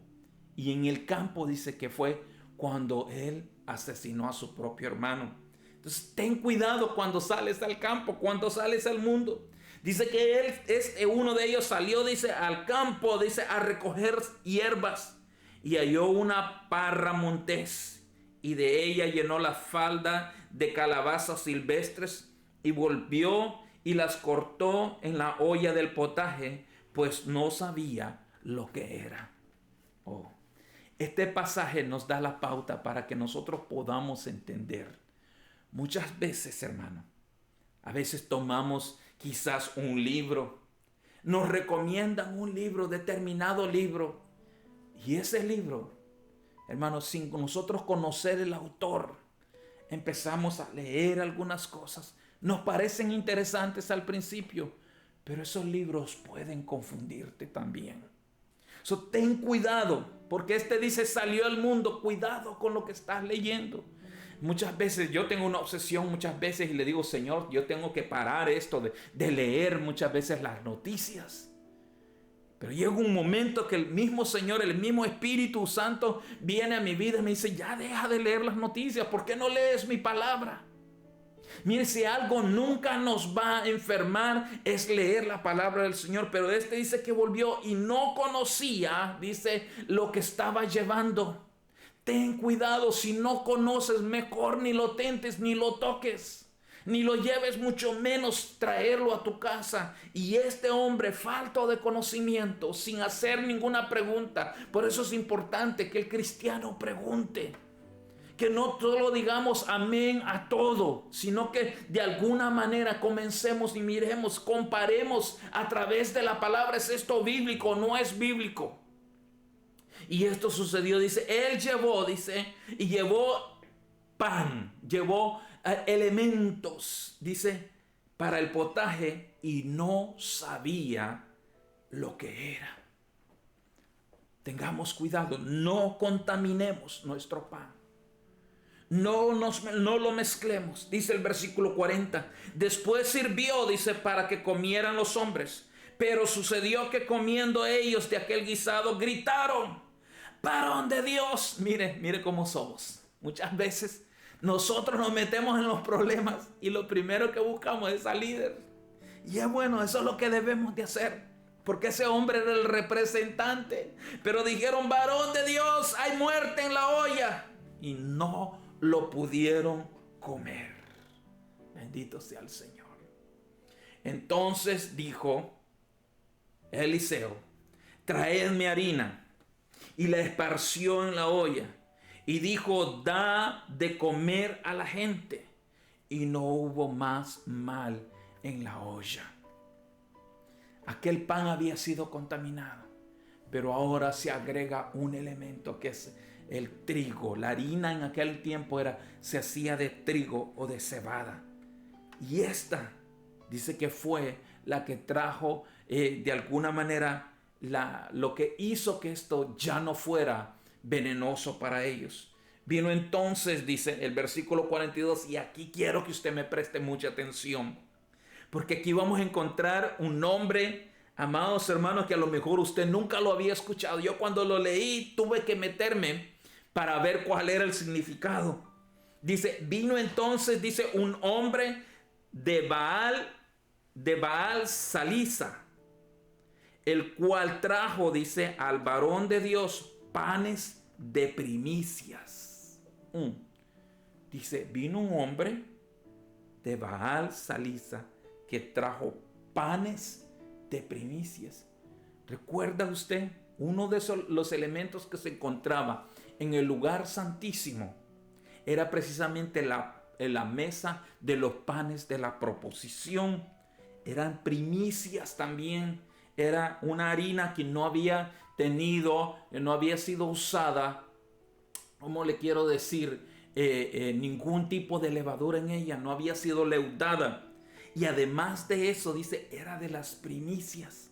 S1: Y en el campo dice que fue cuando él asesinó a su propio hermano. Entonces ten cuidado cuando sales al campo, cuando sales al mundo. Dice que uno de ellos salió, dice, al campo, dice, a recoger hierbas, y halló una parra montés, y de ella llenó la falda de calabazas silvestres, y volvió y las cortó en la olla del potaje, pues no sabía lo que era. Oh, este pasaje nos da la pauta para que nosotros podamos entender. Muchas veces, hermano, a veces tomamos quizás un libro, nos recomiendan un libro, determinado libro, y ese libro, hermano, sin nosotros conocer el autor, empezamos a leer algunas cosas, nos parecen interesantes al principio, pero esos libros pueden confundirte también. Ten cuidado, porque dice salió al mundo, cuidado con lo que estás leyendo. Muchas veces yo tengo una obsesión muchas veces y le digo, Señor, yo tengo que parar esto de leer muchas veces las noticias. Pero llega un momento que el mismo Señor, el mismo Espíritu Santo viene a mi vida y me dice, ya deja de leer las noticias, ¿por qué no lees mi palabra? Mire, si algo nunca nos va a enfermar es leer la palabra del Señor, pero dice que volvió y no conocía, dice, lo que estaba llevando. Ten cuidado, si no conoces, mejor ni lo tentes, ni lo toques, ni lo lleves, mucho menos traerlo a tu casa. Y este hombre, falto de conocimiento, sin hacer ninguna pregunta. Por eso es importante que el cristiano pregunte. Que no solo digamos amén a todo, sino que de alguna manera comencemos y miremos, comparemos a través de la palabra, ¿es esto bíblico o no es bíblico? Y esto sucedió, dice, él llevó, dice, y llevó pan, llevó elementos, dice, para el potaje y no sabía lo que era. Tengamos cuidado, no contaminemos nuestro pan. No lo mezclemos, dice el versículo 40. Después sirvió, dice, para que comieran los hombres. Pero sucedió que comiendo ellos de aquel guisado, gritaron, varón de Dios. Mire cómo somos. Muchas veces nosotros nos metemos en los problemas y lo primero que buscamos es al líder. Y es bueno, eso es lo que debemos de hacer. Porque ese hombre era el representante. Pero dijeron, varón de Dios, hay muerte en la olla. Y no lo pudieron comer. Bendito sea el Señor. Entonces dijo Eliseo, traedme harina. Y la esparció en la olla. Y dijo, da de comer a la gente. Y no hubo más mal en la olla. Aquel pan había sido contaminado. Pero ahora se agrega un elemento que es el trigo. La harina en aquel tiempo se hacía de trigo o de cebada. Y esta dice que fue la que trajo de alguna manera lo que hizo que esto ya no fuera venenoso para ellos. Vino entonces, dice el versículo 42, y aquí quiero que usted me preste mucha atención, porque aquí vamos a encontrar un nombre, amados hermanos, que a lo mejor usted nunca lo había escuchado. Yo cuando lo leí tuve que meterme para ver cuál era el significado. Dice, vino entonces, dice, un hombre de Baal Salisa, el cual trajo, dice, al varón de Dios panes de primicias. Dice, vino un hombre de Baal Salisa que trajo panes de primicias. ¿Recuerda usted? Uno de los elementos que se encontraba en el lugar santísimo era precisamente la mesa de los panes de la proposición. Eran primicias también. Era una harina que no había sido usada, ¿cómo le quiero decir? Ningún tipo de levadura en ella, no había sido leudada. Y además de eso, dice, era de las primicias.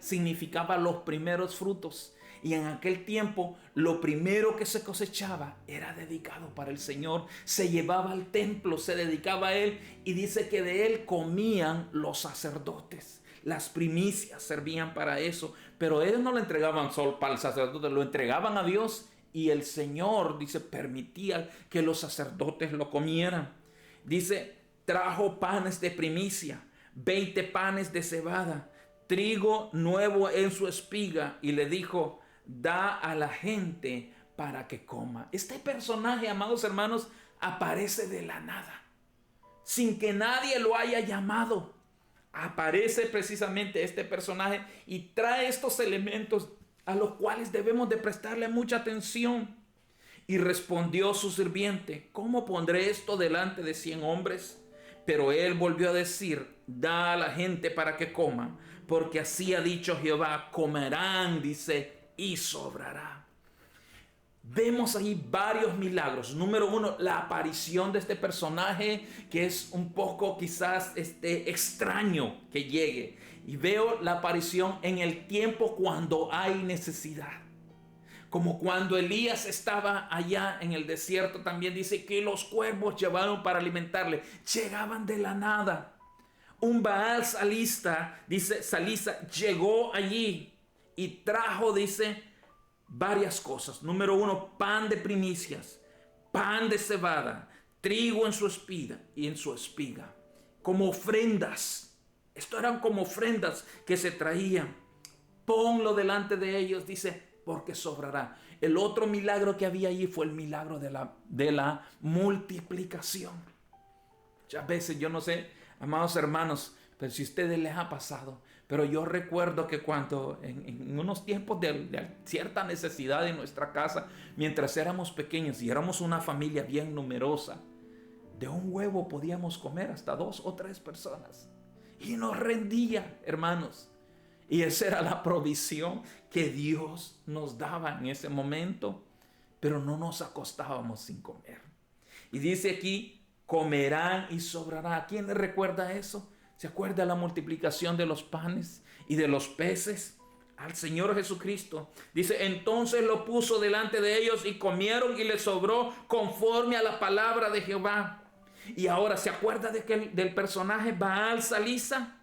S1: Significaba los primeros frutos. Y en aquel tiempo, lo primero que se cosechaba era dedicado para el Señor. Se llevaba al templo, se dedicaba a Él. Y dice que de Él comían los sacerdotes. Las primicias servían para eso. Pero ellos no lo entregaban solo para el sacerdote, lo entregaban a Dios y el Señor, dice, permitía que los sacerdotes lo comieran. Dice, trajo panes de primicia, 20 panes de cebada, trigo nuevo en su espiga, y le dijo, da a la gente para que coma. Este personaje, amados hermanos, aparece de la nada, sin que nadie lo haya llamado. Aparece precisamente este personaje y trae estos elementos a los cuales debemos de prestarle mucha atención. Y respondió su sirviente, ¿cómo pondré esto delante de 100 hombres? Pero él volvió a decir, da a la gente para que coma, porque así ha dicho Jehová, comerán, dice, y sobrará. Vemos ahí varios milagros. Número uno, la aparición de este personaje que es un poco quizás extraño que llegue. Y veo la aparición en el tiempo cuando hay necesidad. Como cuando Elías estaba allá en el desierto, también dice que los cuervos llevaron para alimentarle. Llegaban de la nada. Un Baal salista, dice Salisa, llegó allí y trajo, dice, varias cosas. Número uno, pan de primicias, pan de cebada, trigo en su espiga, como ofrendas. Esto eran como ofrendas que se traían. Ponlo delante de ellos, dice, porque sobrará. El otro milagro que había allí fue el milagro de la multiplicación. Muchas veces, yo no sé, amados hermanos, pero si a ustedes les ha pasado, pero yo recuerdo que cuando en unos tiempos de cierta necesidad en nuestra casa, mientras éramos pequeños y éramos una familia bien numerosa, de un huevo podíamos comer hasta 2 o 3 personas. Y nos rendía, hermanos. Y esa era la provisión que Dios nos daba en ese momento. Pero no nos acostábamos sin comer. Y dice aquí, comerán y sobrará. ¿Quién le recuerda eso? ¿Se acuerda la multiplicación de los panes y de los peces? Al Señor Jesucristo. Dice, entonces lo puso delante de ellos y comieron y les sobró conforme a la palabra de Jehová. Y ahora, ¿se acuerda del personaje Baal Salisa?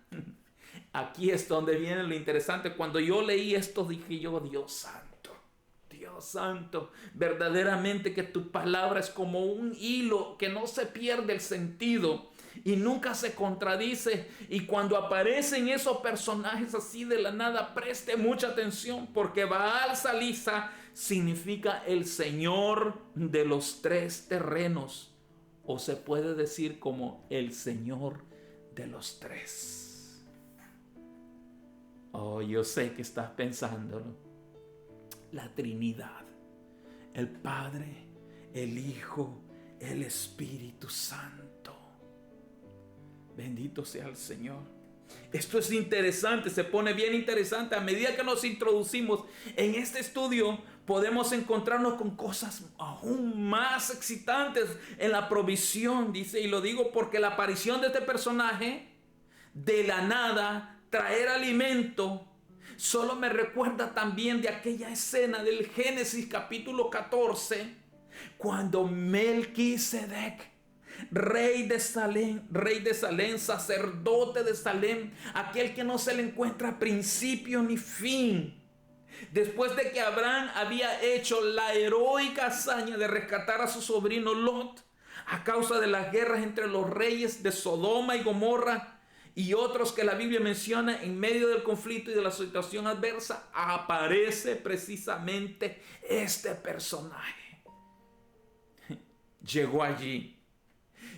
S1: Aquí es donde viene lo interesante. Cuando yo leí esto, dije yo, Dios santo, verdaderamente que tu palabra es como un hilo que no se pierde el sentido y nunca se contradice. Y cuando aparecen esos personajes así de la nada, preste mucha atención, porque Baal Salisa significa el Señor de los 3 terrenos, o se puede decir como el Señor de los 3. Oh, yo sé que estás pensándolo. La Trinidad, el Padre, el Hijo, el Espíritu Santo. Bendito sea el Señor. Esto es interesante, se pone bien interesante. A medida que nos introducimos en este estudio, podemos encontrarnos con cosas aún más excitantes en la provisión, dice, y lo digo porque la aparición de este personaje, de la nada, traer alimento, solo me recuerda también de aquella escena del Génesis capítulo 14, cuando Melquisedec, rey de Salem, sacerdote de Salem, aquel que no se le encuentra principio ni fin, después de que Abraham había hecho la heroica hazaña de rescatar a su sobrino Lot a causa de las guerras entre los reyes de Sodoma y Gomorra y otros que la Biblia menciona, en medio del conflicto y de la situación adversa, aparece precisamente este personaje. Llegó allí.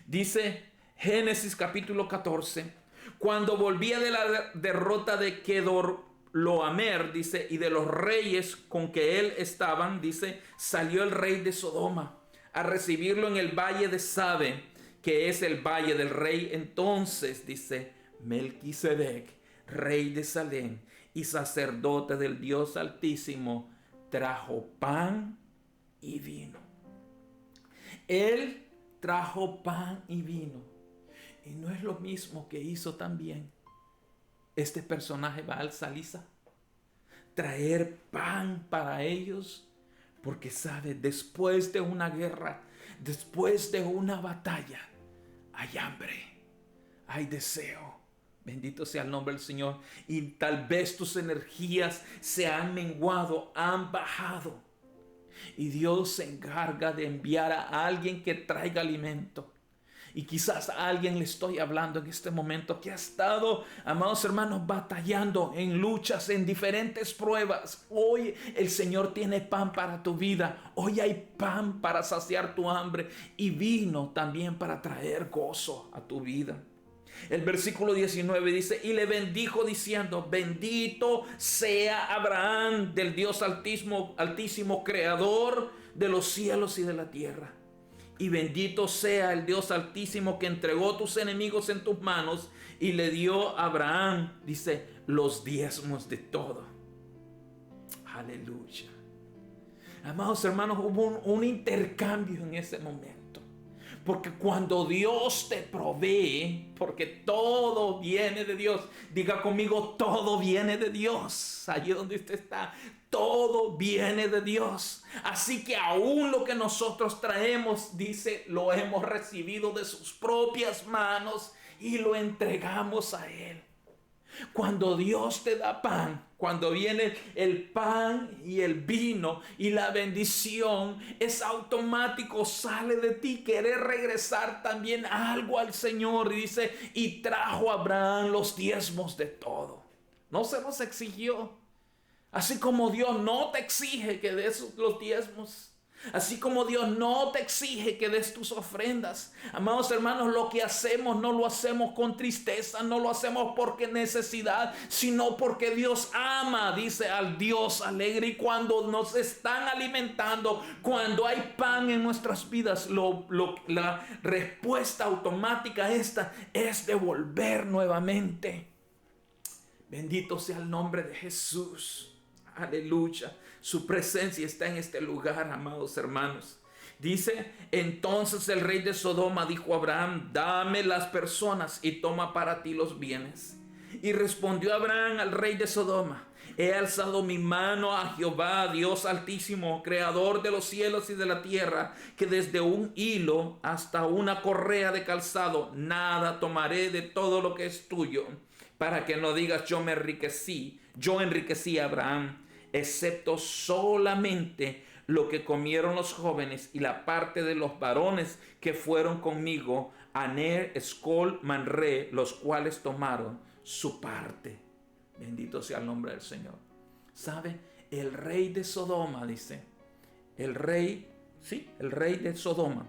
S1: Dice Génesis capítulo 14, cuando volvía de la derrota de Kedorlaomer, dice, y de los reyes con que él estaban, dice, salió el rey de Sodoma a recibirlo en el valle de Sabe, que es el valle del rey. Entonces, dice, Melquisedec, rey de Salem y sacerdote del Dios Altísimo, trajo pan y vino. Él trajo pan y vino. Y no es lo mismo que hizo también este personaje Baal Salisa. Traer pan para ellos. Porque sabe, después de una guerra, después de una batalla, hay hambre, hay deseo. Bendito sea el nombre del Señor. Y tal vez tus energías se han menguado, han bajado. Y Dios se encarga de enviar a alguien que traiga alimento. Y quizás a alguien le estoy hablando en este momento que ha estado, amados hermanos, batallando en luchas, en diferentes pruebas. Hoy el Señor tiene pan para tu vida. Hoy hay pan para saciar tu hambre y vino también para traer gozo a tu vida. El versículo 19 dice: y le bendijo diciendo: bendito sea Abraham del Dios altísimo, creador de los cielos y de la tierra. Y bendito sea el Dios altísimo que entregó tus enemigos en tus manos y le dio a Abraham, dice, los diezmos de todo. Aleluya. Amados hermanos, hubo un intercambio en ese momento. Porque cuando Dios te provee, porque todo viene de Dios. Diga conmigo, todo viene de Dios. Allí donde usted está, todo viene de Dios. Así que aún lo que nosotros traemos, dice, lo hemos recibido de sus propias manos y lo entregamos a Él. Cuando Dios te da pan, cuando viene el pan y el vino y la bendición, es automático, sale de ti querer regresar también algo al Señor. Y dice, y trajo a Abraham los diezmos de todo. No se los exigió. Así como Dios no te exige que des los diezmos. Así como Dios no te exige que des tus ofrendas. Amados hermanos, lo que hacemos no lo hacemos con tristeza, no lo hacemos porque necesidad, sino porque Dios ama, dice, al Dios alegre. Y cuando nos están alimentando, cuando hay pan en nuestras vidas, la respuesta automática esta es devolver nuevamente. Bendito sea el nombre de Jesús. Aleluya. Su presencia está en este lugar, amados hermanos. Dice, entonces el rey de Sodoma dijo a Abraham: dame las personas y toma para ti los bienes. Y respondió Abraham al rey de Sodoma: he alzado mi mano a Jehová, Dios altísimo, creador de los cielos y de la tierra, que desde un hilo hasta una correa de calzado, nada tomaré de todo lo que es tuyo, para que no digas yo enriquecí a Abraham, excepto solamente lo que comieron los jóvenes y la parte de los varones que fueron conmigo, Aner, Escol, Manré, los cuales tomaron su parte. Bendito sea el nombre del Señor. ¿Sabe? El rey de Sodoma, dice, el rey de Sodoma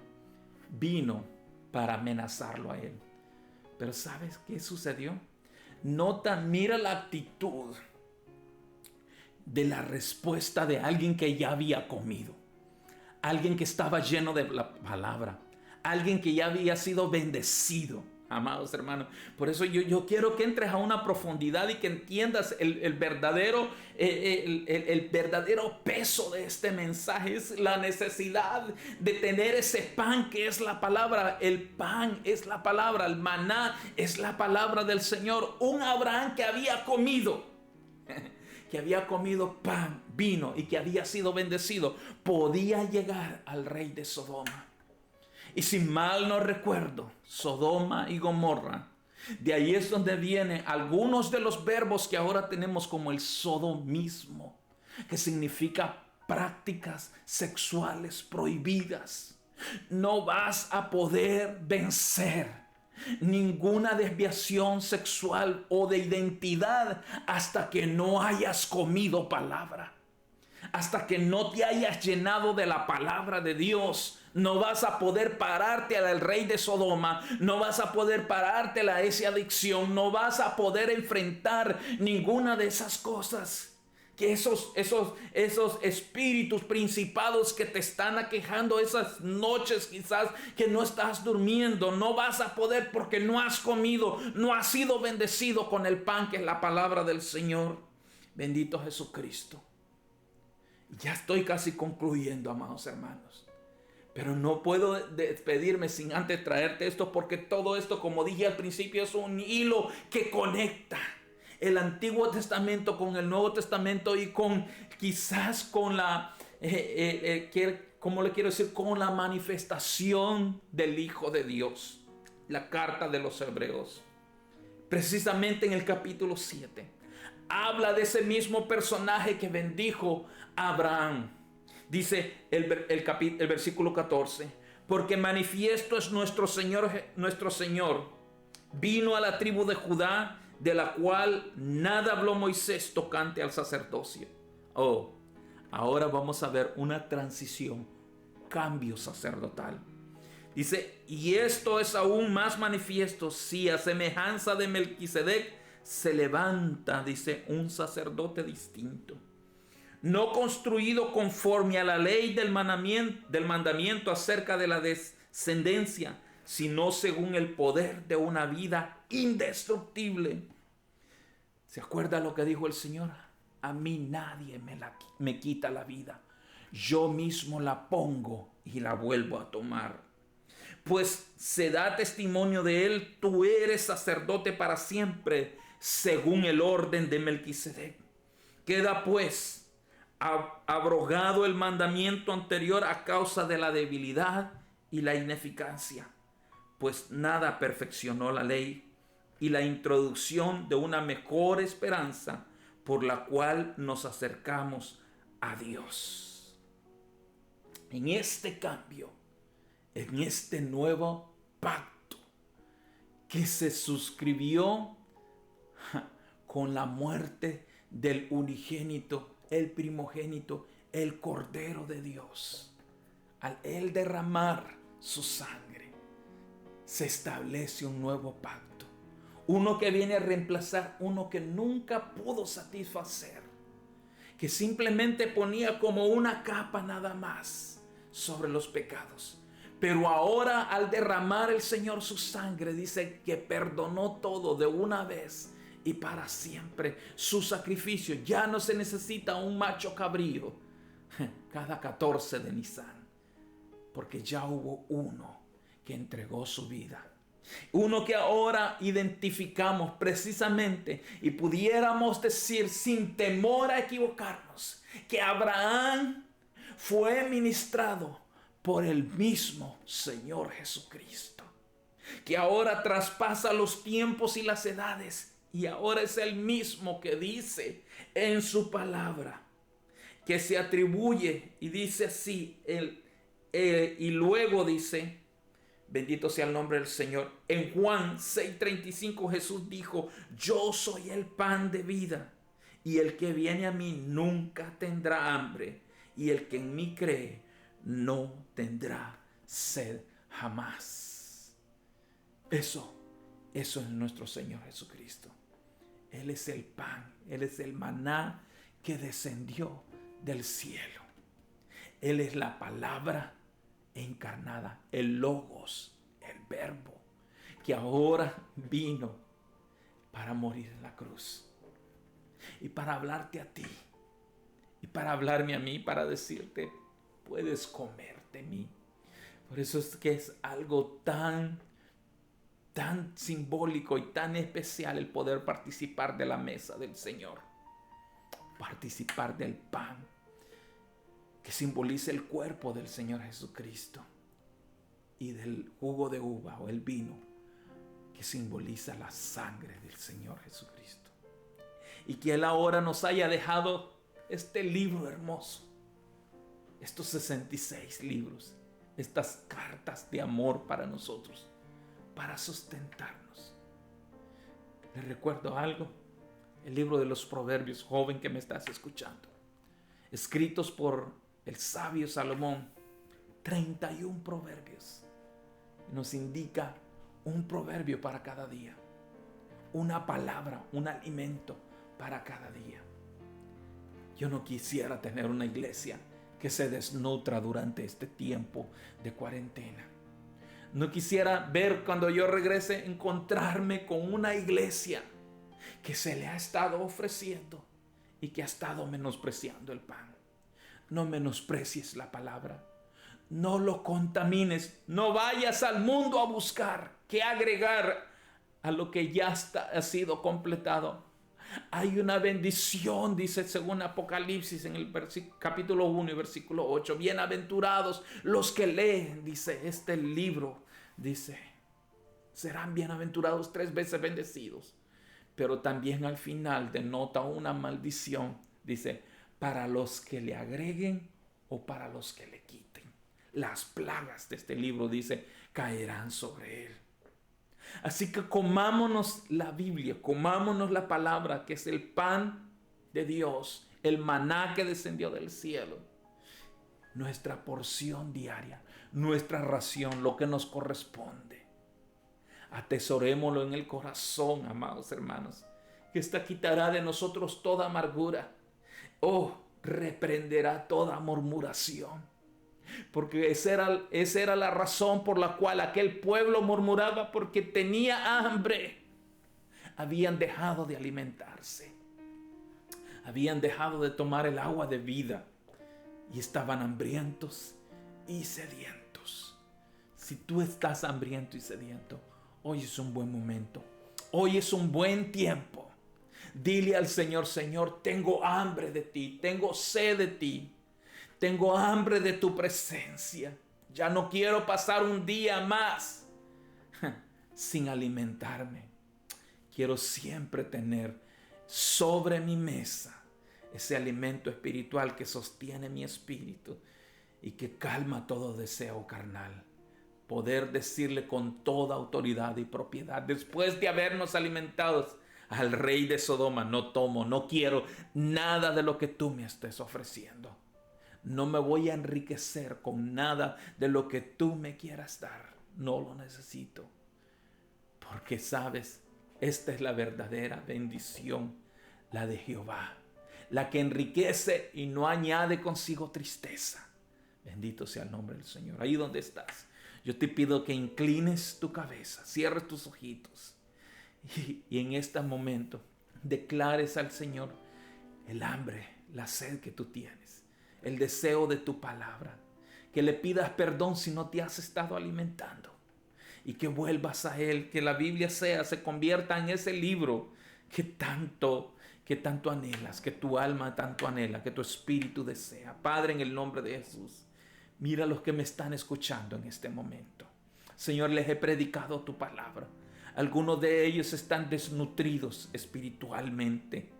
S1: vino para amenazarlo a él. Pero ¿sabes qué sucedió? Mira la actitud de la respuesta de alguien que ya había comido, alguien que estaba lleno de la palabra, alguien que ya había sido bendecido. Amados hermanos, por eso yo quiero que entres a una profundidad y que entiendas el verdadero peso de este mensaje. Es la necesidad de tener ese pan que es la palabra. El pan es la palabra, el maná es la palabra del Señor. Un Abraham que había comido pan, vino y que había sido bendecido, podía llegar al rey de Sodoma. Y si mal no recuerdo, Sodoma y Gomorra, de ahí es donde vienen algunos de los verbos que ahora tenemos, como el sodomismo, que significa prácticas sexuales prohibidas. No vas a poder vencer ninguna desviación sexual o de identidad hasta que no hayas comido palabra. Hasta que no te hayas llenado de la palabra de Dios, no vas a poder pararte al rey de Sodoma, no vas a poder pararte a esa adicción, no vas a poder enfrentar ninguna de esas cosas. Que esos espíritus principados que te están aquejando esas noches quizás que no estás durmiendo, no vas a poder porque no has comido, no has sido bendecido con el pan que es la palabra del Señor. Bendito Jesucristo. Ya estoy casi concluyendo, amados hermanos. Pero no puedo despedirme sin antes traerte esto, porque todo esto, como dije al principio, es un hilo que conecta el Antiguo Testamento con el Nuevo Testamento y quizás con con la manifestación del Hijo de Dios. La carta de los Hebreos, precisamente en el capítulo 7, habla de ese mismo personaje que bendijo a Abraham. Dice el versículo 14, porque manifiesto es nuestro Señor, vino a la tribu de Judá, de la cual nada habló Moisés tocante al sacerdocio. Oh, ahora vamos a ver una transición, cambio sacerdotal. Dice, y esto es aún más manifiesto si a semejanza de Melquisedec se levanta, dice, un sacerdote distinto, no construido conforme a la ley del mandamiento acerca de la descendencia, sino según el poder de una vida indestructible. ¿Se acuerda lo que dijo el Señor? A mí nadie me quita la vida. Yo mismo la pongo y la vuelvo a tomar. Pues se da testimonio de él, tú eres sacerdote para siempre, según el orden de Melquisedec. Queda pues abrogado el mandamiento anterior a causa de la debilidad y la ineficacia, pues nada perfeccionó la ley y la introducción de una mejor esperanza por la cual nos acercamos a Dios. En este cambio, en este nuevo pacto que se suscribió con la muerte del unigénito, el primogénito, el Cordero de Dios, al él derramar su sangre, se establece un nuevo pacto. Uno que viene a reemplazar uno que nunca pudo satisfacer, que simplemente ponía como una capa nada más sobre los pecados. Pero ahora, al derramar el Señor su sangre, dice que perdonó todo de una vez y para siempre. Su sacrificio, ya no se necesita un macho cabrío cada 14 de Nisan, porque ya hubo uno que entregó su vida. Uno que ahora identificamos precisamente y pudiéramos decir sin temor a equivocarnos que Abraham fue ministrado por el mismo Señor Jesucristo, que ahora traspasa los tiempos y las edades, y ahora es el mismo que dice en su palabra, que se atribuye y dice así, y luego dice, bendito sea el nombre del Señor, en Juan 6:35 Jesús dijo, yo soy el pan de vida, y el que viene a mí nunca tendrá hambre, y el que en mí cree no tendrá sed jamás. Eso es nuestro Señor Jesucristo. Él es el pan, Él es el maná que descendió del cielo. Él es la palabra encarnada, el Logos, el Verbo, que ahora vino para morir en la cruz y para hablarte a ti y para hablarme a mí, para decirte, puedes comer de mí. Por eso es que es algo tan simbólico y tan especial el poder participar de la mesa del Señor, participar del pan que simboliza el cuerpo del Señor Jesucristo, y del jugo de uva o el vino que simboliza la sangre del Señor Jesucristo. Y que Él ahora nos haya dejado este libro hermoso, estos 66 libros, estas cartas de amor para nosotros, para sustentarnos. Les recuerdo algo, el libro de los Proverbios, joven que me estás escuchando, escritos por el sabio Salomón, 31 proverbios. Nos indica un proverbio para cada día, una palabra, un alimento para cada día. Yo no quisiera tener una iglesia que se desnutra durante este tiempo de cuarentena. No quisiera ver cuando yo regrese, encontrarme con una iglesia que se le ha estado ofreciendo y que ha estado menospreciando el pan. No menosprecies la palabra. No lo contamines. No vayas al mundo a buscar qué agregar a lo que ya ha sido completado. Hay una bendición, dice según Apocalipsis en el capítulo 1 y versículo 8. Bienaventurados los que leen, dice este libro, dice, serán bienaventurados 3 veces bendecidos. Pero también al final denota una maldición, dice, para los que le agreguen o para los que le quiten. Las plagas de este libro, dice, caerán sobre él. Así que comámonos la Biblia, comámonos la palabra, que es el pan de Dios, el maná que descendió del cielo. Nuestra porción diaria, nuestra ración, lo que nos corresponde. Atesorémoslo en el corazón, amados hermanos, que esta quitará de nosotros toda amargura. Oh, reprenderá toda murmuración. Porque esa era la razón por la cual aquel pueblo murmuraba, porque tenía hambre. Habían dejado de alimentarse. Habían dejado de tomar el agua de vida. Y estaban hambrientos y sedientos. Si tú estás hambriento y sediento, hoy es un buen momento. Hoy es un buen tiempo. Dile al Señor: Señor, tengo hambre de ti, tengo sed de ti, tengo hambre de tu presencia. Ya no quiero pasar un día más sin alimentarme. Quiero siempre tener sobre mi mesa ese alimento espiritual que sostiene mi espíritu y que calma todo deseo carnal. Poder decirle con toda autoridad y propiedad, después de habernos alimentados, al rey de Sodoma: no tomo, no quiero nada de lo que tú me estés ofreciendo. No me voy a enriquecer con nada de lo que tú me quieras dar. No lo necesito. Porque sabes, esta es la verdadera bendición, la de Jehová, la que enriquece y no añade consigo tristeza. Bendito sea el nombre del Señor. Ahí donde estás, yo te pido que inclines tu cabeza, cierres tus ojitos y en este momento declares al Señor el hambre, la sed que tú tienes, el deseo de tu palabra, que le pidas perdón si no te has estado alimentando y que vuelvas a Él, que la Biblia se convierta en ese libro que tanto anhelas, que tu alma tanto anhela, que tu espíritu desea. Padre, en el nombre de Jesús, mira a los que me están escuchando en este momento. Señor, les he predicado tu palabra. Algunos de ellos están desnutridos espiritualmente.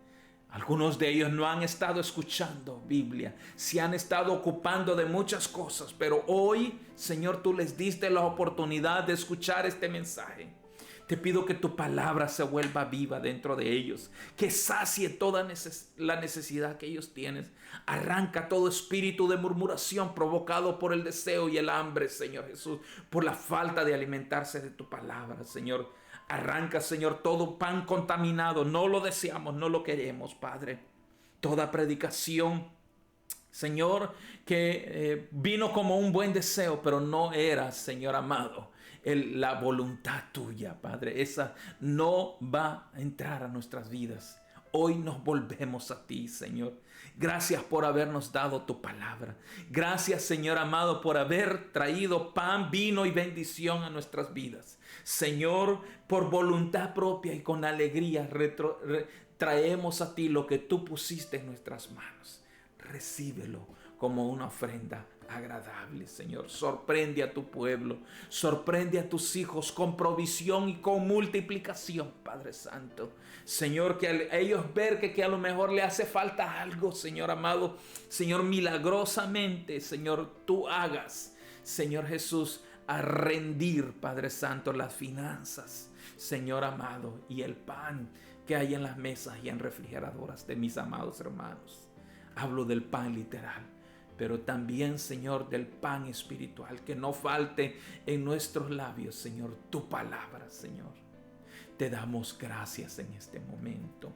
S1: Algunos de ellos no han estado escuchando Biblia, se han estado ocupando de muchas cosas, pero hoy, Señor, tú les diste la oportunidad de escuchar este mensaje. Te pido que tu palabra se vuelva viva dentro de ellos, que sacie toda la necesidad que ellos tienen. Arranca todo espíritu de murmuración provocado por el deseo y el hambre, Señor Jesús, por la falta de alimentarse de tu palabra, Señor. Arranca, Señor, todo pan contaminado. No lo deseamos, no lo queremos, Padre. Toda predicación, Señor, que vino como un buen deseo, pero no era, Señor amado, la voluntad tuya, Padre. Esa no va a entrar a nuestras vidas. Hoy nos volvemos a ti, Señor. Gracias por habernos dado tu palabra. Gracias, Señor amado, por haber traído pan, vino y bendición a nuestras vidas. Señor, por voluntad propia y con alegría traemos a ti lo que tú pusiste en nuestras manos. Recíbelo como una ofrenda agradable, Señor. Sorprende a tu pueblo, sorprende a tus hijos con provisión y con multiplicación, Padre Santo. Señor, que a ellos ver que a lo mejor le hace falta algo, Señor amado. Señor, milagrosamente, Señor, tú hagas, Señor Jesús, a rendir, Padre Santo, las finanzas, Señor amado, y el pan que hay en las mesas y en refrigeradoras de mis amados hermanos. Hablo del pan literal, pero también, Señor, del pan espiritual, que no falte en nuestros labios, Señor, tu palabra, Señor. Te damos gracias en este momento,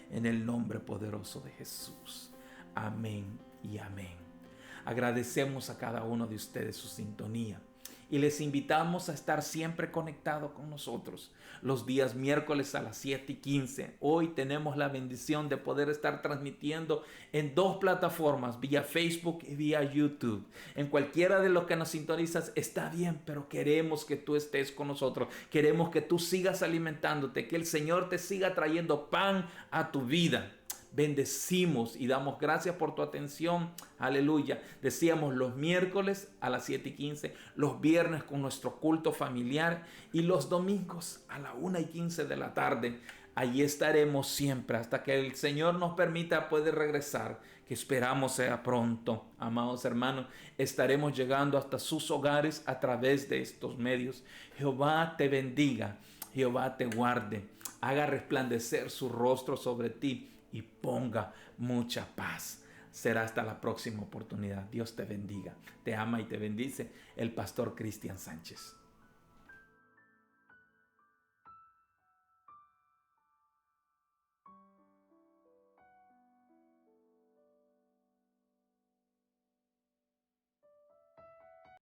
S1: en el nombre poderoso de Jesús. Amén y amén. Agradecemos a cada uno de ustedes su sintonía y les invitamos a estar siempre conectados con nosotros los días miércoles a las 7:15. Hoy tenemos la bendición de poder estar transmitiendo en 2 plataformas, vía Facebook y vía YouTube. En cualquiera de los que nos sintonizas está bien, pero queremos que tú estés con nosotros. Queremos que tú sigas alimentándote, que el Señor te siga trayendo pan a tu vida. Bendecimos y damos gracias por tu atención. Aleluya. Decíamos los miércoles a las 7:15, los viernes con nuestro culto familiar y los domingos a las 1:15 de la tarde Allí estaremos siempre hasta que el Señor nos permita poder regresar, que esperamos sea pronto. Amados hermanos, estaremos llegando hasta sus hogares a través de estos medios. Jehová te bendiga, Jehová te guarde, haga resplandecer su rostro sobre ti y ponga mucha paz. Será hasta la próxima oportunidad. Dios te bendiga. Te ama y te bendice el pastor Cristian Sánchez.